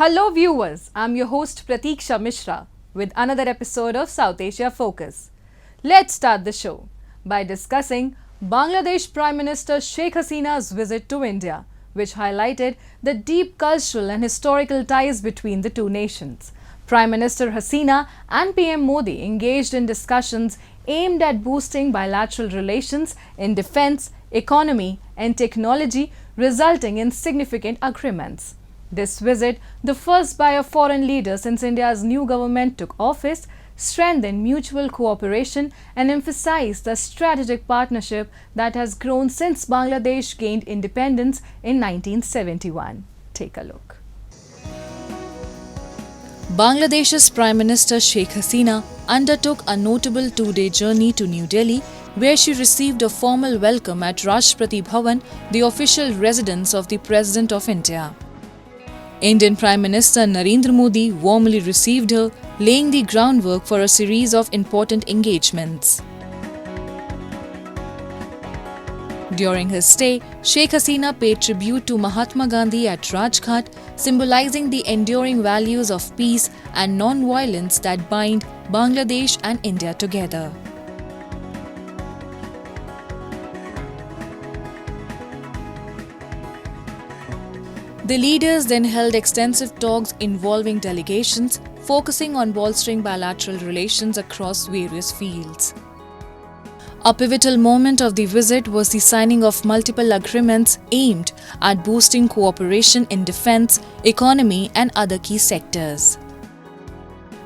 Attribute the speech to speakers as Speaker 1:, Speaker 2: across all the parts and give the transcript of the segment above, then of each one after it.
Speaker 1: Hello viewers, I'm your host Pratiksha Mishra with another episode of South Asia Focus. Let's start the show by discussing Bangladesh Prime Minister Sheikh Hasina's visit to India, which highlighted the deep cultural and historical ties between the two nations. Prime Minister Hasina and PM Modi engaged in discussions aimed at boosting bilateral relations in defense, economy, and technology, resulting in significant agreements. This visit, the first by a foreign leader since India's new government took office, strengthened mutual cooperation and emphasized the strategic partnership that has grown since Bangladesh gained independence in 1971. Take a look. Bangladesh's Prime Minister Sheikh Hasina undertook a notable two-day journey to New Delhi, where she received a formal welcome at Rashtrapati Bhavan, the official residence of the President of India. Indian Prime Minister Narendra Modi warmly received her, laying the groundwork for a series of important engagements. During his stay, Sheikh Hasina paid tribute to Mahatma Gandhi at Rajghat, symbolizing the enduring values of peace and non-violence that bind Bangladesh and India together. The leaders then held extensive talks involving delegations, focusing on bolstering bilateral relations across various fields. A pivotal moment of the visit was the signing of multiple agreements aimed at boosting cooperation in defense, economy, and other key sectors.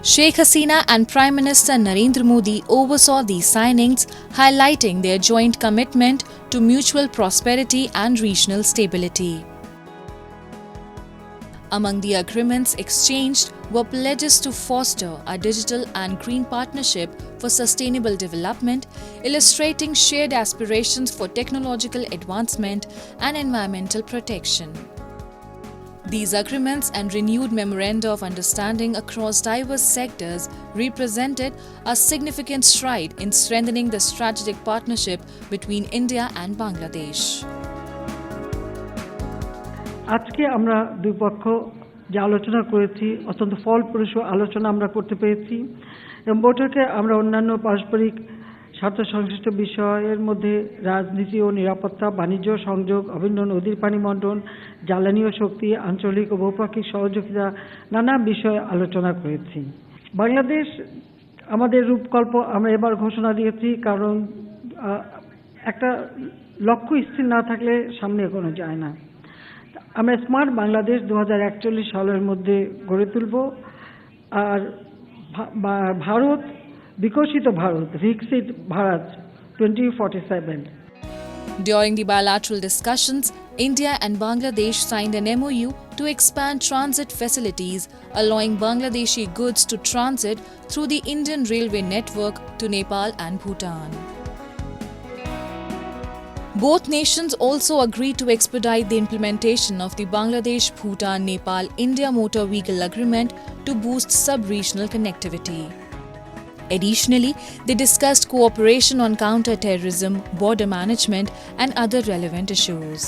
Speaker 1: Sheikh Hasina and Prime Minister Narendra Modi oversaw these signings, highlighting their joint commitment to mutual prosperity and regional stability. Among the agreements exchanged were pledges to foster a digital and green partnership for sustainable development, illustrating shared aspirations for technological advancement and environmental protection. These agreements and renewed memoranda of understanding across diverse sectors represented a significant stride in strengthening the strategic partnership between India and Bangladesh.
Speaker 2: আজকে আমরা দুই পক্ষ যে আলোচনা করেছি অত্যন্ত ফলপ্রসূ আলোচনা আমরা করতে পেরেছি এবং বৈঠকে আমরা অন্যান্য পারস্পরিক স্বার্থ সংশ্লিষ্ট বিষয়ের মধ্যে রাজনীতি ও নিরাপত্তা, বাণিজ্য, সংযোগ, অভিন্ন নদীর পানি বণ্টন, জ্বালানি ও শক্তি, আঞ্চলিক ও বহুপাক্ষিক সহযোগিতা নানা বিষয়ে আলোচনা করেছি। বাংলাদেশ আমাদের রূপকল্প আমরা এবার ঘোষণা দিয়েছি, কারণ একটা লক্ষ্য স্থির না থাকলে সামনে এগোনো যায় না। আমরা স্মার্ট বাংলাদেশ 2041 সালের মধ্যে গড়ে তুলব, আর ভারত বিকশিত ভারত, বিকশিত Bharat 2047।
Speaker 1: During the bilateral discussions, India and Bangladesh signed an MOU to expand transit facilities, allowing Bangladeshi goods to transit through the Indian railway network to Nepal and Bhutan. Both nations also agreed to expedite the implementation of the Bangladesh-Bhutan-Nepal-India Motor Vehicle Agreement to boost sub-regional connectivity. Additionally, they discussed cooperation on counter-terrorism, border management, and other relevant issues.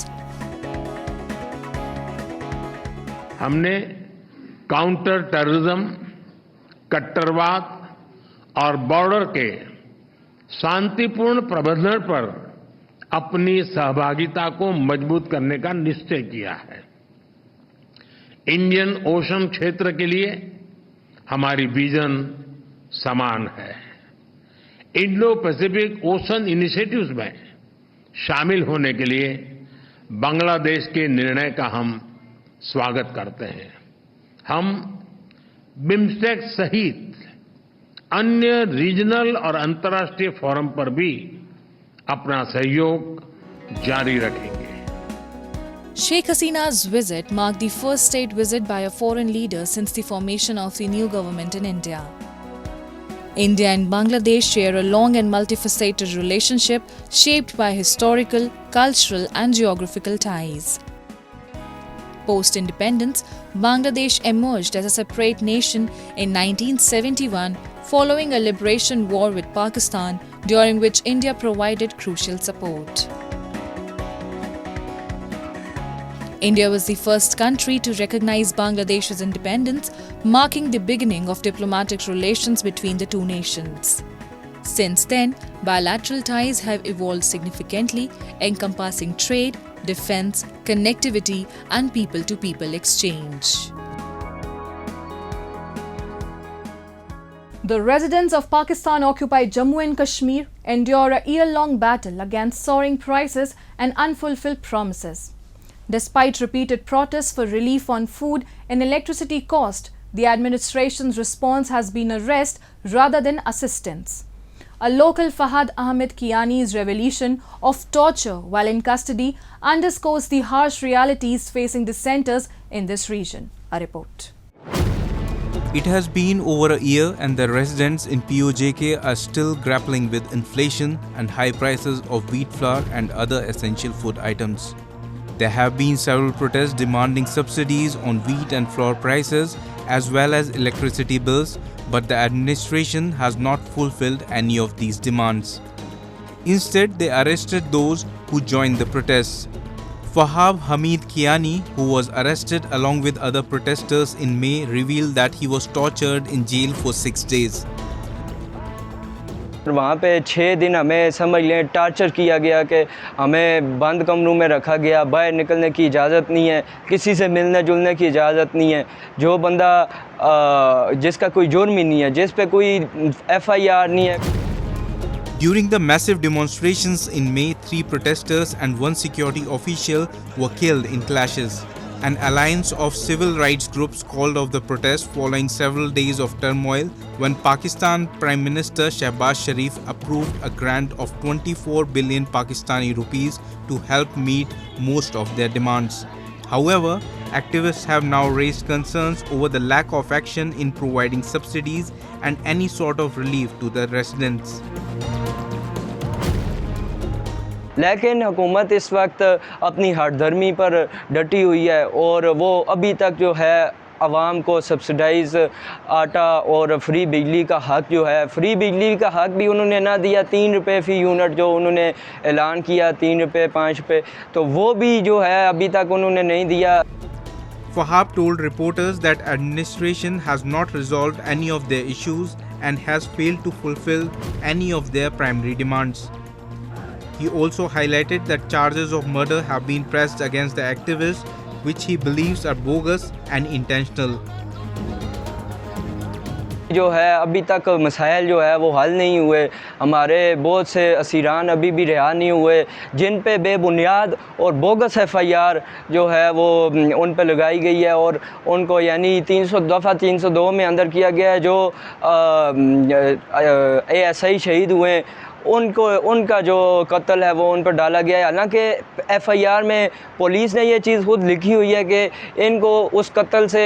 Speaker 3: हमने counter terrorism, कट्टरवाद और border के शांतिपूर्ण प्रबंधन पर अपनी सहभागिता को मजबूत करने का निश्चय किया है। इंडियन ओशन क्षेत्र के लिए हमारी विजन समान है। इंडो पैसिफिक ओशन इनिशिएटिव्स में शामिल होने के लिए बांग्लादेश के निर्णय का हम स्वागत करते हैं। हम बिम्स्टेक सहित अन्य रीजनल और अंतर्राष्ट्रीय फोरम पर भी अपना सहयोग जारी रखेंगे।
Speaker 1: Sheikh Hasina's visit marked the first state visit by a foreign leader since the formation of the new government in India. India and Bangladesh share a long and multifaceted relationship shaped by historical, cultural, and geographical ties. Post-independence, Bangladesh emerged as a separate nation in 1971 following a liberation war with Pakistan, during which India provided crucial support. India was the first country to recognize Bangladesh's independence, marking the beginning of diplomatic relations between the two nations. Since then, bilateral ties have evolved significantly, encompassing trade, defense, connectivity, and people-to-people exchange. The residents of Pakistan-occupied Jammu and Kashmir endure a year-long battle against soaring prices and unfulfilled promises. Despite repeated protests for relief on food and electricity cost, the administration's response has been arrest rather than assistance. A local Fahab Hameed Kiyani's revelation of torture while in custody underscores the harsh realities facing dissenters in this region. A report.
Speaker 4: It has been over a year and the residents in PoGB are still grappling with inflation and high prices of wheat flour and other essential food items. There have been several protests demanding subsidies on wheat and flour prices as well as electricity bills, but the administration has not fulfilled any of these demands. Instead, they arrested those who joined the protests. Fahab Hameed Kiyani, who was arrested along with other protesters in May, revealed that he was tortured in jail for 6 days.
Speaker 5: वहाँ पे 6 दिन हमें समझ लें torture किया गया कि हमें बंद कमरों में रखा गया, बाहर निकलने की इजाज़त नहीं है, किसी से मिलने जुलने की इजाज़त नहीं है। जो बंदा जिसका कोई जुर्म ही नहीं है, जिस पे कोई FIR नहीं है।
Speaker 4: During the massive demonstrations in May, 3 protesters and 1 security official were killed in clashes. An alliance of civil rights groups called off the protest following several days of turmoil when Pakistan Prime Minister Shehbaz Sharif approved a grant of 24 billion Pakistani rupees to help meet most of their demands. However, activists have now raised concerns over the lack of action in providing subsidies and any sort of relief to the residents.
Speaker 5: लेकिन हुकूमत इस वक्त अपनी हठधर्मी पर डटी हुई है और वो अभी तक जो है आवाम को सब्सिडाइज आटा और फ्री बिजली का हक़ जो है, फ्री बिजली का हक़ भी उन्होंने ना दिया। 3 रुपये फ़ी यूनिट जो उन्होंने ऐलान किया, 3 रुपये 5 रुपये, तो वो भी जो है अभी तक उन्होंने नहीं दिया।
Speaker 4: Fahab told reporters that administration has not resolved any of their issues and has failed to fulfill any of their primary demands. He also highlighted that charges of murder have been pressed against the activists, which he believes are bogus and intentional.
Speaker 5: जो है अभी तक मसाइल जो है वो हल नहीं हुए। हमारे बहुत से असीरान अभी भी रिहा नहीं हुए, जिन पे बेबुनियाद और बोगस FIR जो है वो उन पे लगाई गई है और उनको यानी 302 में अंदर किया गया है। जो ASI शहीद हुए उनका जो कत्ल है वो उन पर डाला गया है। हालांकि FIR में पुलिस ने ये चीज़ खुद लिखी हुई है कि इनको उस कत्ल से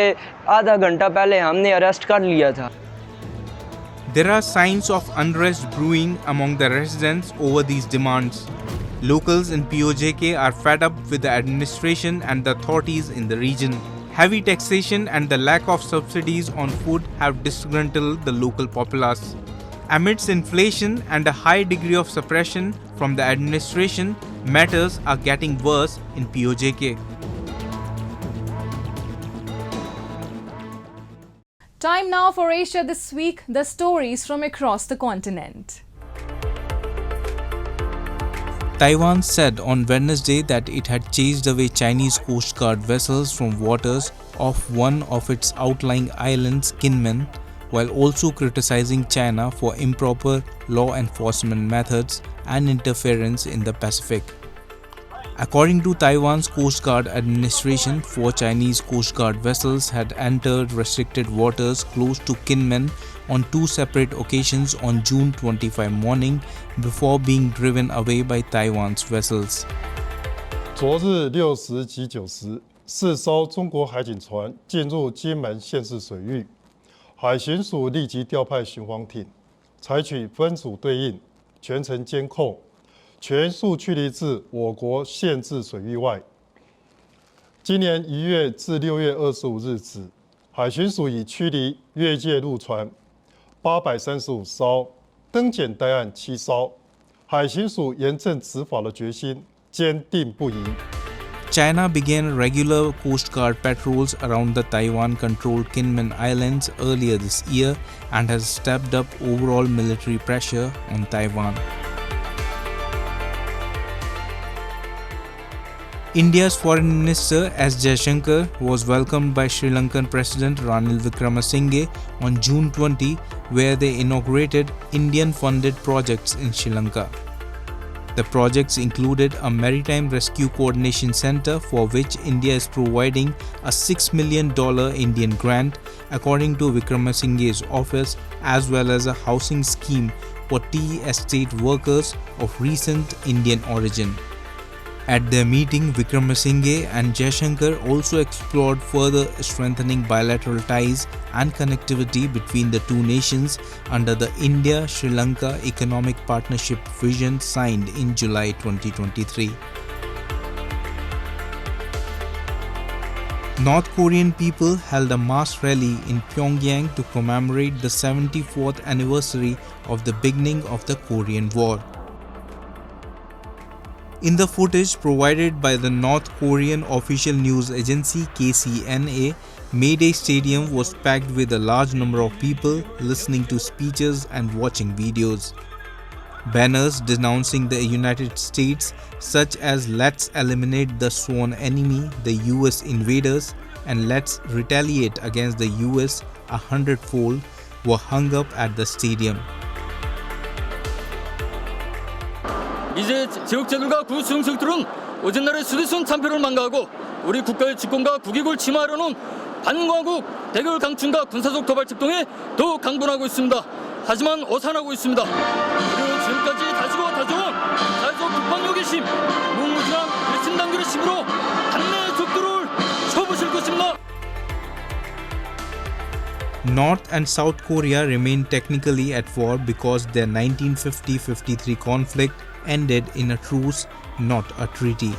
Speaker 5: आधा घंटा पहले हमने अरेस्ट कर लिया था।
Speaker 4: There are signs of unrest brewing among the residents over these demands. Locals in PoGB are fed up with the administration and the authorities in the region. Heavy taxation and the lack of subsidies on food have disgruntled the local populace. Amidst inflation and a high degree of suppression from the administration, matters are getting worse in PoGB.
Speaker 1: Time now for Asia This Week, the stories from across the continent.
Speaker 4: Taiwan said on Wednesday that it had chased away Chinese Coast Guard vessels from waters off one of its outlying islands, Kinmen, while also criticizing China for improper law enforcement methods and interference in the Pacific. According to Taiwan's Coast Guard administration, 4 Chinese Coast Guard vessels had entered restricted waters close to Kinmen on 2 separate occasions on June 25 morning before being driven away by Taiwan's vessels.
Speaker 6: 昨日6时及9时，4艘中国海警船进入金门县市水域，海巡署立即调派巡防艇，采取分组对应、全程监控，全数驱离至我国限制水域外。今年1月至6月25日止，海巡署已驱离越界陆船835艘，登检逮案7艘。海巡署严正执法的决心坚定不移。
Speaker 4: China began regular Coast Guard patrols around the Taiwan-controlled Kinmen Islands earlier this year and has stepped up overall military pressure on Taiwan. India's Foreign Minister S. Jaishankar was welcomed by Sri Lankan President Ranil Wickremesinghe on June 20, where they inaugurated Indian-funded projects in Sri Lanka. The projects included a maritime rescue coordination center for which India is providing a $6 million Indian grant, according to Wickremesinghe's office, as well as a housing scheme for tea estate workers of recent Indian origin. At their meeting, Wickremesinghe and Jaishankar also explored further strengthening bilateral ties and connectivity between the two nations under the India-Sri Lanka Economic Partnership Vision signed in July 2023. North Korean people held a mass rally in Pyongyang to commemorate the 74th anniversary of the beginning of the Korean War. In the footage provided by the North Korean official news agency KCNA, Mayday Stadium was packed with a large number of people listening to speeches and watching videos. Banners denouncing the United States, such as "Let's eliminate the sworn enemy, the US invaders," and "Let's retaliate against the US 100-fold," were hung up at the stadium.
Speaker 7: 이제 제국자들과 구수용식들은 오전날의 수비순 참패를 망가하고 우리 국가의 집권과 국익을 침해하려는 반공화국 대결 강춘과 군사적 도발策동에 더욱 강분하고 있습니다. 하지만 어산하고 있습니다. 그리고 지금까지 다지고 다져온 자유적 국방력의 힘, 무무진한 일심단결의 힘으로 단내의 적들을 쳐부실 것입니다.
Speaker 4: North and South Korea remain technically at war because their 1950-53 conflict ended in a truce, not a treaty.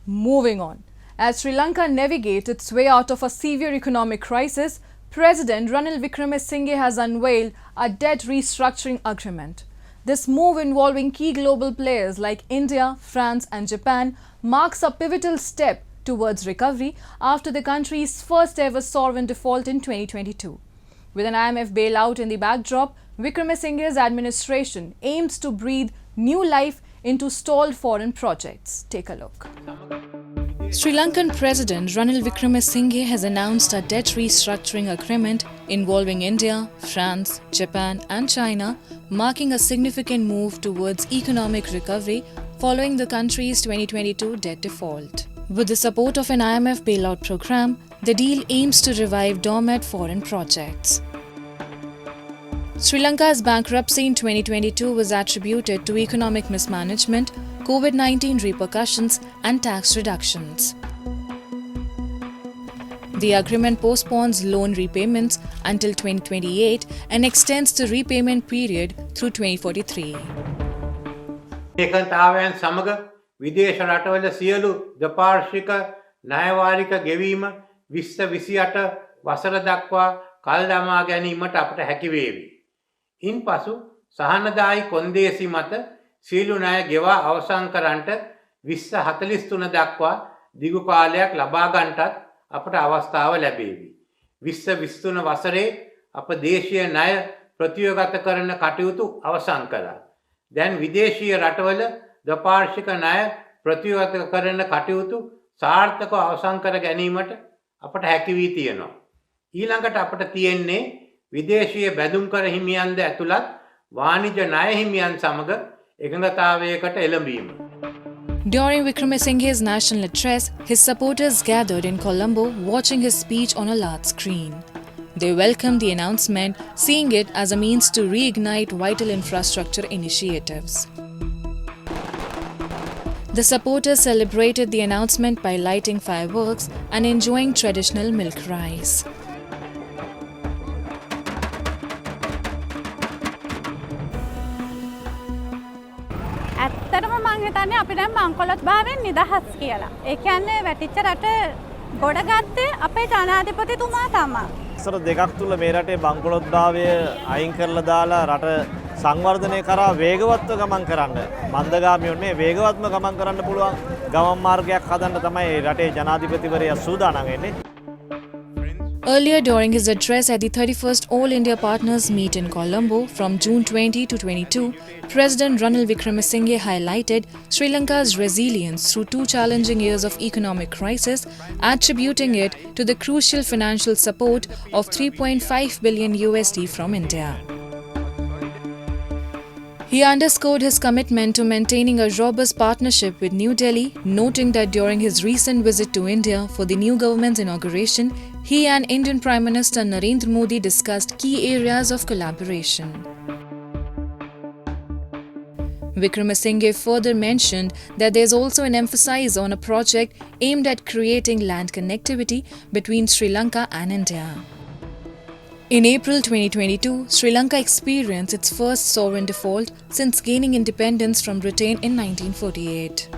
Speaker 1: Moving on. As Sri Lanka navigates its way out of a severe economic crisis, President Ranil Wickremesinghe has unveiled a debt restructuring agreement. This move, involving key global players like India, France and Japan, marks a pivotal step towards recovery after the country's first ever sovereign default in 2022. With an IMF bailout in the backdrop, Wickremesinghe's administration aims to breathe new life into stalled foreign projects. Take a look. Sri Lankan President Ranil Wickremesinghe has announced a debt restructuring agreement involving India, France, Japan and China, marking a significant move towards economic recovery following the country's 2022 debt default. With the support of an IMF bailout program, the deal aims to revive dormant foreign projects. Sri Lanka's bankruptcy in 2022 was attributed to economic mismanagement, COVID-19 repercussions and tax reductions. The agreement postpones loan repayments until 2028 and extends the repayment period through 2043.
Speaker 8: ඒකතාවයන් සමග විදේශ රටවල සියලු දෙපාර්ශ්වික ණයවාරික ගෙවීම 2028 වසර දක්වා කල් දමා ගැනීමට අපට හැකි වේවි. ඉන්පසු සහනදායි කොන්දේසි මත සියලු ණය ගෙවා අවසන් කරන්නට 2043 දක්වා දිගු කාලයක් ලබා ගන්නටත් අපට අවස්ථාව ලැබේවි. 2023 වසරේ අප දේශීය ණය ප්‍රතිවගත කරන කටයුතු අවසන් කළා. දැන් විදේශීය රටවල දෙපාර්ශ්වික ණය ප්‍රතිවගත කරන කටයුතු සාර්ථකව අවසන් කර ගැනීමට අපට හැකි වී තියෙනවා. ඊළඟට අපට තියෙන්නේ විදේශීය බැඳුම්කර හිමියන්ද ඇතුළත් වාණිජ්‍ය ණය හිමියන් සමග එකඟතාවයකට එළඹීම.
Speaker 1: During Wickremesinghe's national address, his supporters gathered in Colombo watching his speech on a large screen. They welcomed the announcement, seeing it as a means to reignite vital infrastructure initiatives. The supporters celebrated the announcement by lighting fireworks and enjoying traditional milk rice.
Speaker 9: ඇත්තටම මං හිතන්නේ අපි දැන් මංකොලොත් භාවයෙන් නිදහස් කියලා. ඒ කියන්නේ වැටිච්ච රට ගොඩගත්තේ අපේ ජනාධිපතිතුමා තමයි.
Speaker 10: සර දෙකක් තුල මේ රටේ බංකොලොත් භාවය අයින් කරලා දාලා රට සංවර්ධනය කරා වේගවත්ව ගමන් කරන්න මන්දගාමී වුණේ වේගවත්ව ගමන් කරන්න පුළුවන් ගමන් මාර්ගයක් හදන්න තමයි රටේ ජනාධිපතිවරයා සූදානම් වෙන්නේ.
Speaker 1: Earlier during his address at the 31st All India Partners Meet in Colombo from June 20 to 22, President Ranil Wickremesinghe highlighted Sri Lanka's resilience through 2 challenging years of economic crisis, attributing it to the crucial financial support of $3.5 billion from India. He underscored his commitment to maintaining a robust partnership with New Delhi, noting that during his recent visit to India for the new government's inauguration, he and Indian Prime Minister Narendra Modi discussed key areas of collaboration. Wickremesinghe further mentioned that there is also an emphasis on a project aimed at creating land connectivity between Sri Lanka and India. In April 2022, Sri Lanka experienced its first sovereign default since gaining independence from Britain in 1948.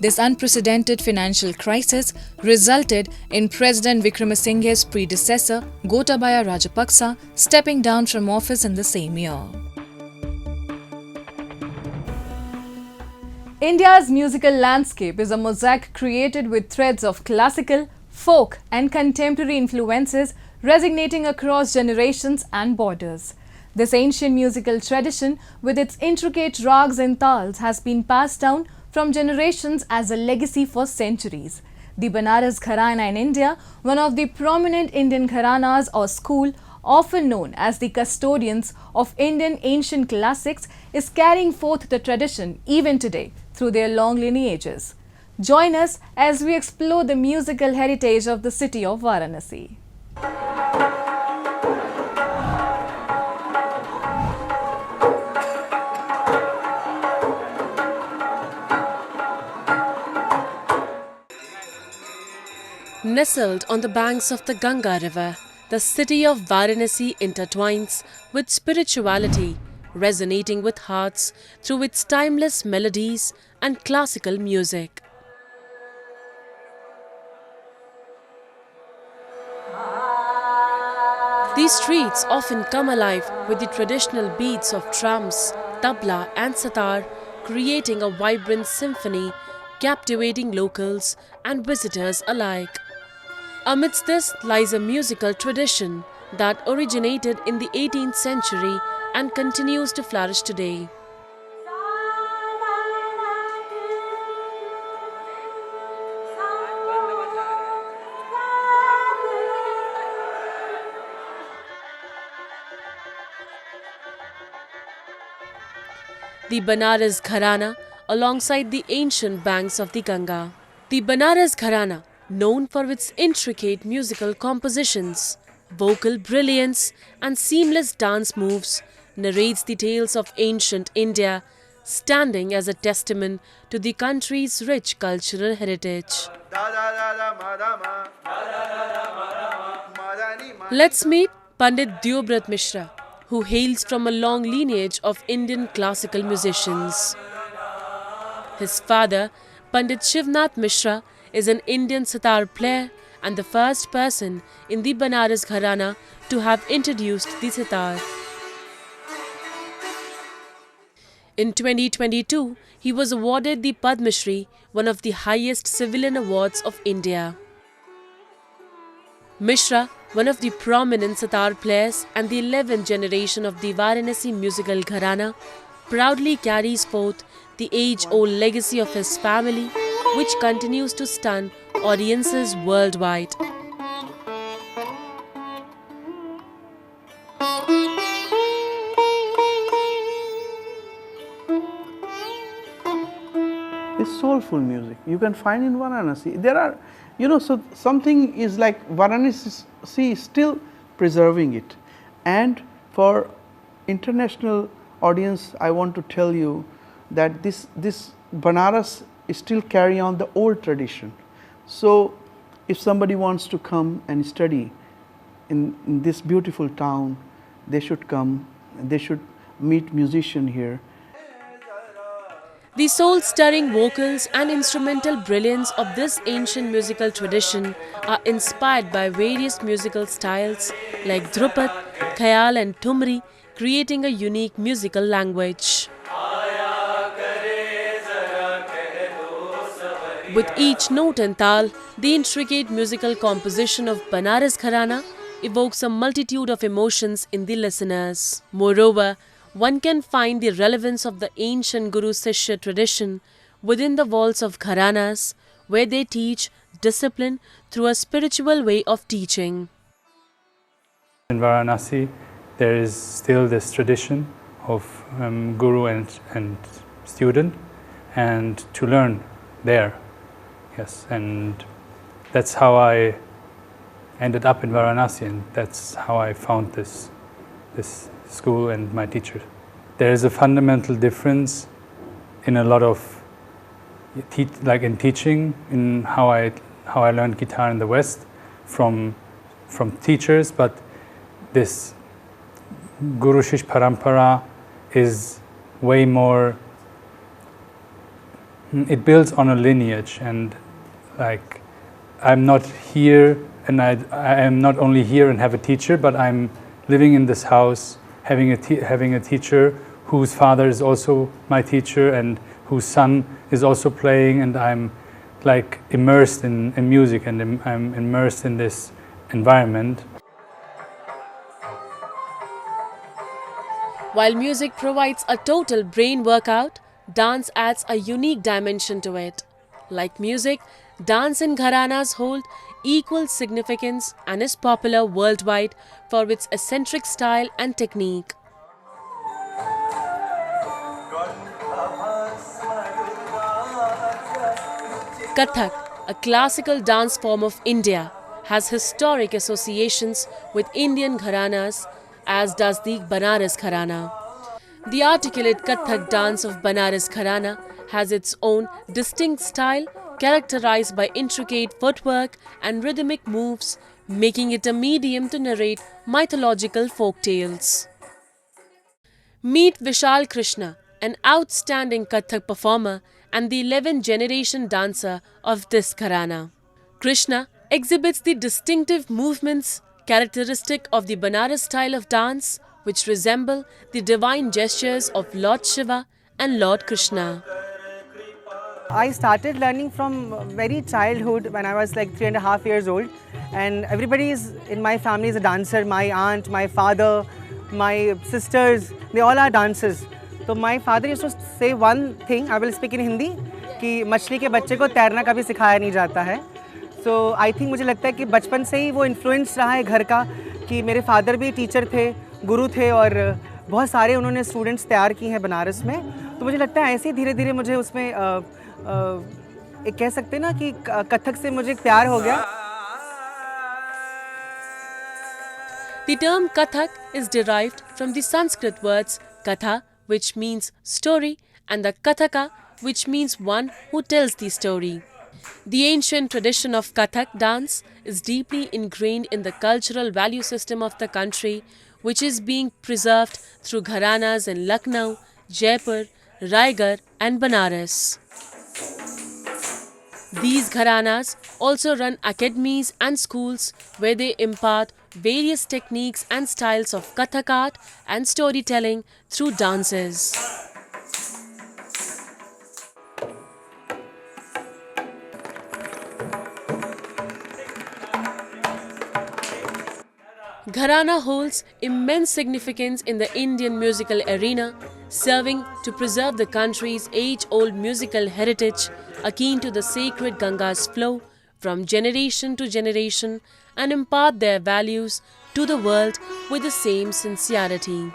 Speaker 1: This unprecedented financial crisis resulted in President Wickremesinghe's predecessor, Gotabaya Rajapaksa, stepping down from office in the same year. India's musical landscape is a mosaic created with threads of classical, folk and contemporary influences resonating across generations and borders. This ancient musical tradition, with its intricate rags and tals, has been passed down from generations as a legacy for centuries. The Banaras Gharana in India, one of the prominent Indian gharanas or school, often known as the custodians of Indian ancient classics, is carrying forth the tradition even today through their long lineages. Join us as we explore the musical heritage of the city of Varanasi.
Speaker 11: Nestled on the banks of the Ganga River, the city of Varanasi intertwines with spirituality, resonating with hearts through its timeless melodies and classical music. These streets often come alive with the traditional beats of drums, tabla and sitar, creating a vibrant symphony, captivating locals and visitors alike. Amidst this lies a musical tradition that originated in the 18th century and continues to flourish today. The Banaras Gharana alongside the ancient banks of the Ganga. The Banaras Gharana, known for its intricate musical compositions, vocal brilliance and seamless dance moves, narrates the tales of ancient India, standing as a testament to the country's rich cultural heritage. Let's meet Pandit Deobrat Mishra, who hails from a long lineage of Indian classical musicians. His father, Pandit Shivnath Mishra, is an Indian sitar player and the first person in the Banaras Gharana to have introduced the sitar. In 2022, he was awarded the Padma Shri, one of the highest civilian awards of India. Mishra, one of the prominent sitar players and the 11th generation of the Varanasi musical Gharana, proudly carries forth the age-old legacy of his family, which continues to stun audiences worldwide.
Speaker 12: It's soulful music. You can find in Varanasi. There are, so something is like Varanasi is still preserving it. And for international audience, I want to tell you that this Banaras still carry on the old tradition. So if somebody wants to come and study in this beautiful town, they should come, they should meet musicians here.
Speaker 11: The soul-stirring vocals and instrumental brilliance of this ancient musical tradition are inspired by various musical styles like Dhrupad, Khayal and Thumri, creating a unique musical language. With each note and tal, the intricate musical composition of Banaras Gharana evokes a multitude of emotions in the listeners. Moreover, one can find the relevance of the ancient Guru-Sishya tradition within the walls of Gharanas, where they teach discipline through a spiritual way of teaching.
Speaker 13: In Varanasi, there is still this tradition of guru and student, and to learn there. Yes, and that's how I ended up in Varanasi, and that's how I found this school and my teacher. There is a fundamental difference in a lot of like in teaching, in how I learned guitar in the West from teachers, but this Guru Shish Parampara is way more, it builds on a lineage, and like I'm not here, and I am not only here and have a teacher, but I'm living in this house, having a teacher whose father is also my teacher and whose son is also playing, and I'm like immersed in music, and I'm immersed in this environment.
Speaker 11: While music provides a total brain workout, dance adds a unique dimension to it. Like music, dance in Gharanas hold equal significance and is popular worldwide for its eccentric style and technique. Kathak, a classical dance form of India, has historic associations with Indian Gharanas, as does the Banaras Gharana. The articulate Kathak dance of Banaras Gharana has its own distinct style, characterized by intricate footwork and rhythmic moves, making it a medium to narrate mythological folk tales. Meet Vishal Krishna, an outstanding Kathak performer and the 11th generation dancer of this Gharana. Krishna exhibits the distinctive movements characteristic of the Banaras style of dance, which resemble the divine gestures of Lord Shiva and Lord Krishna.
Speaker 14: I started learning from very childhood when I was like 3.5 years old, and everybody in my family is a dancer. My aunt, my father, my sisters, they all are dancers. So my father used to say one thing, I will speak in Hindi, कि मछली के बच्चे को तैरना कभी सिखाया नहीं जाता है. So I think मुझे लगता है कि बचपन से ही वो इन्फ्लुएंस रहा है घर का, कि मेरे फादर भी टीचर थे, गुरु थे, और बहुत सारे उन्होंने स्टूडेंट्स तैयार किए हैं बनारस में. तो मुझे लगता है ऐसे ही धीरे धीरे मुझे उसमें एक कह सकते हैं ना कि कथक से मुझे प्यार हो गया.
Speaker 11: The term Kathak is derived from the Sanskrit words Katha, which means story, and the Kathaka, which means one who tells the story. The ancient tradition of Kathak dance is deeply ingrained in the cultural value system of the country, which is being preserved through gharanas in Lucknow, Jaipur, Raigad and Banaras. These gharanas also run academies and schools where they impart various techniques and styles of Kathak art and storytelling through dances. Gharana holds immense significance in the Indian musical arena, serving to preserve the country's age-old musical heritage, akin to the sacred Ganga's flow from generation to generation, and impart their values to the world with the same sincerity.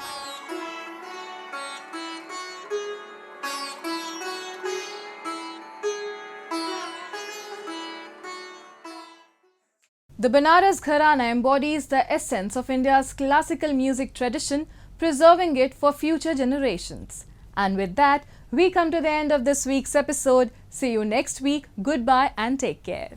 Speaker 1: The Banaras Gharana embodies the essence of India's classical music tradition, preserving it for future generations. And with that, we come to the end of this week's episode. See you next week. Goodbye and take care.